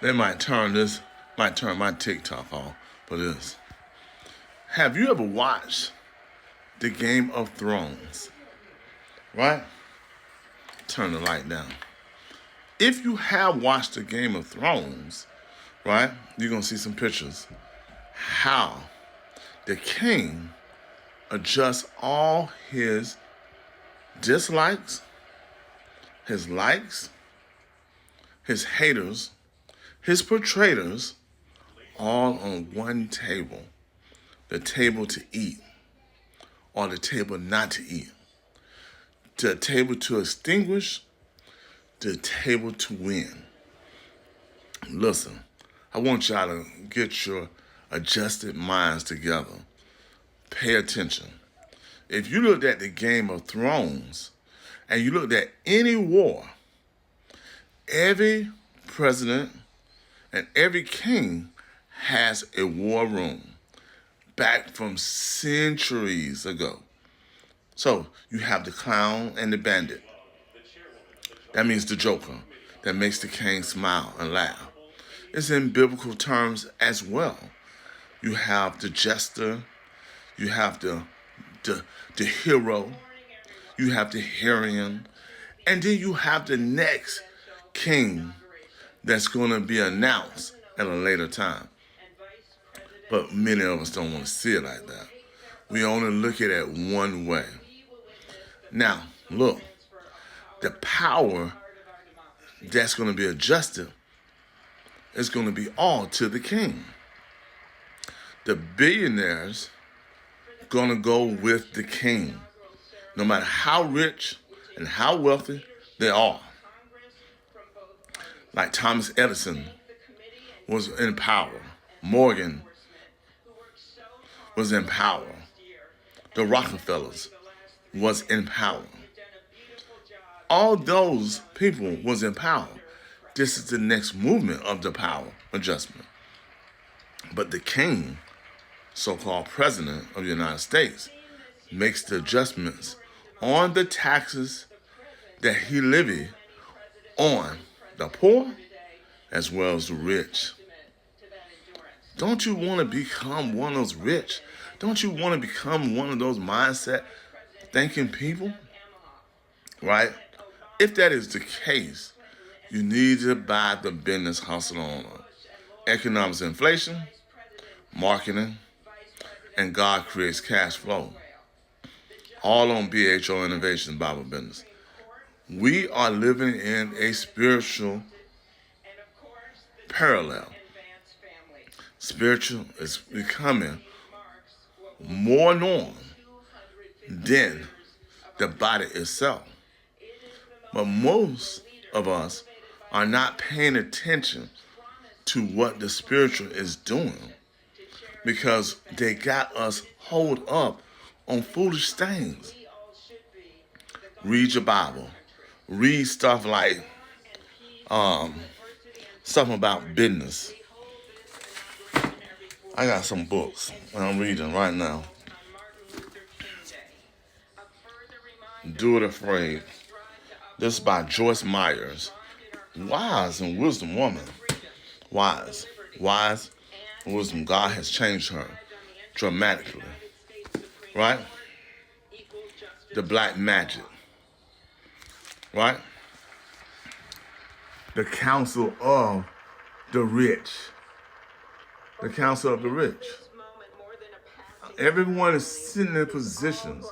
They might turn my TikTok off for this. Have you ever watched the Game of Thrones? Right? Turn the light down. If you have watched the Game of Thrones, right, you're going to see some pictures. How the king adjusts all his dislikes, his likes, his haters, his portrayers, all on one table. The table to eat or the table not to eat. The table to extinguish, the table to win. Listen, I want y'all to get your adjusted minds together. Pay attention. If you looked at the Game of Thrones and you looked at any war, every president and every king has a war room back from centuries ago. So you have the clown and the bandit. That means the joker that makes the king smile and laugh. It's in biblical terms as well. You have the jester, you have the hero, you have the heroine, and then you have the next king that's going to be announced at a later time. But many of us don't want to see it like that. We only look at it one way. Now, look, the power that's going to be adjusted is going to be all to the king. The billionaires going to go with the king, no matter how rich and how wealthy they are. Like Thomas Edison was in power. Morgan was in power. The Rockefellers was in power. All those people was in power. This is the next movement of the power adjustment. But the king, so-called president of the United States, makes the adjustments on the taxes that he levy on the poor as well as the rich. Don't you want to become one of those rich? Don't you want to become one of those mindset thinking people? Right? If that is the case, you need to buy the business hustle owner. Economics and inflation, marketing, and God creates cash flow. All on BHO Innovation Bible Business. We are living in a spiritual parallel. Spiritual is becoming more norm than the body itself. But most of us are not paying attention to what the spiritual is doing because they got us hold up on foolish things. Read your Bible. Read stuff like something about business. I got some books I'm reading right now. Do It Afraid. This is by Joyce Myers. Wise and wisdom woman. Wise and wisdom. God has changed her dramatically. Right? The Black Magic. Right? The Council of the Rich. The Council of the Rich. Everyone is sitting in positions.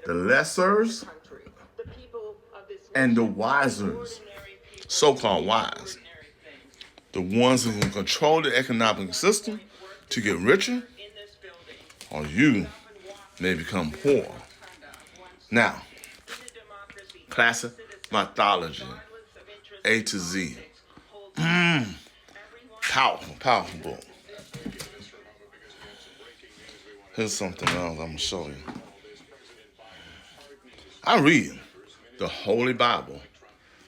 The lessers and the wisers, so-called wise. The ones who can control the economic system to get richer, or you may become poor. Now, classic mythology, A to Z. Powerful book. Here's something else I'm going to show you. I read the Holy Bible,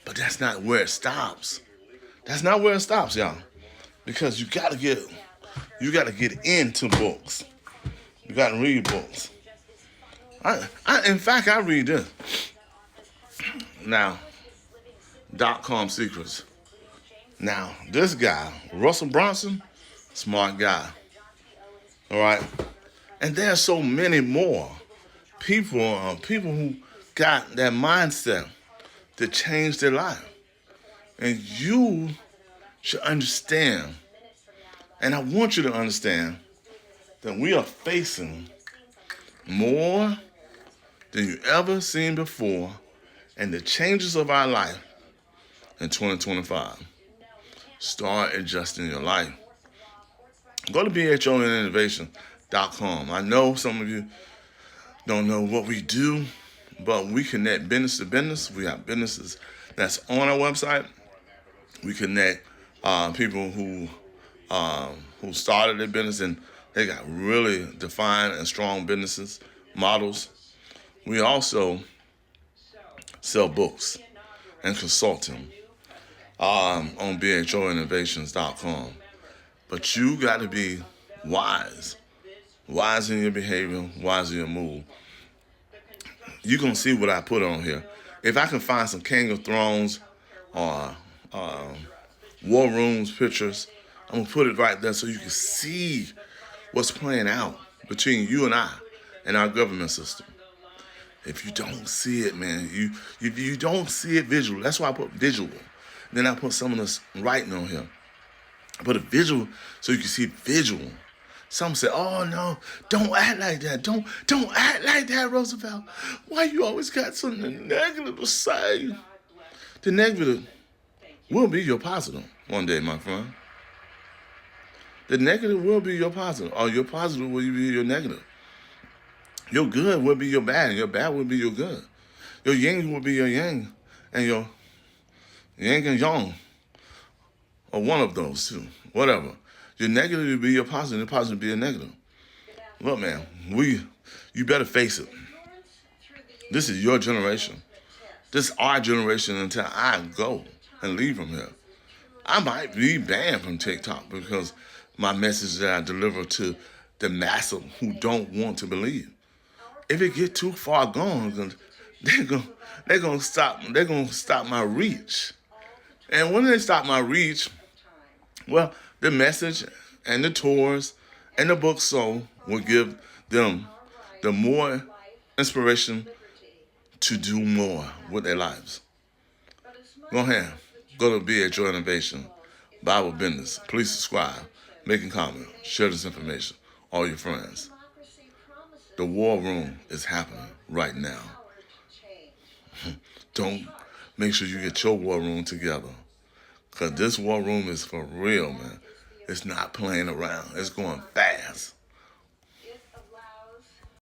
but that's not where it stops. That's not where it stops, y'all. Because you gotta get into books. You gotta read books. In fact, I read this. Now, .com secrets. Now, this guy, Russell Brunson, smart guy. All right. And there are so many more people who got that mindset to change their life. And you should understand, and I want you to understand, that we are facing more than you ever seen before and the changes of our life in 2025. Start adjusting your life. Go to bhoninnovation.com. I know some of you don't know what we do, but we connect business to business. We have businesses that's on our website. We connect people who started their business and they got really defined and strong businesses, models. We also sell books and consulting on bhoninnovations.com. But you got to be wise in your behavior, wise in your move. You're going to see what I put on here. If I can find some King of Thrones or War Rooms pictures, I'm going to put it right there so you can see what's playing out between you and I and our government system. If you don't see it, man, you don't see it visual. That's why I put visual. Then I put some of this writing on here. I put a visual so you can see visual. Some say, "Oh no, don't act like that. Don't act like that, Roosevelt. Why you always got something negative to say?" The negative will be your positive one day, my friend. The negative will be your positive, or your positive will be your negative. Your good will be your bad, and your bad will be your good. Your yin will be your yang, and your yang and yang, or one of those two, whatever. Your negative will be your positive, and your positive will be your negative. Look, man, you better face it. This is your generation. This is our generation until I go and leave from here. I might be banned from TikTok because my message that I deliver to the masses who don't want to believe. If it get too far gone, they're gonna stop my reach. And when they stop my reach, well, the message and the tours and the book sold will give them the more inspiration to do more with their lives. Go ahead. Go to BHO Innovation, Bible Business. Please subscribe, make a comment, share this information, all your friends. The war room is happening right now. Don't make sure you get your war room together. Because this war room is for real, man. It's not playing around. It's going fast.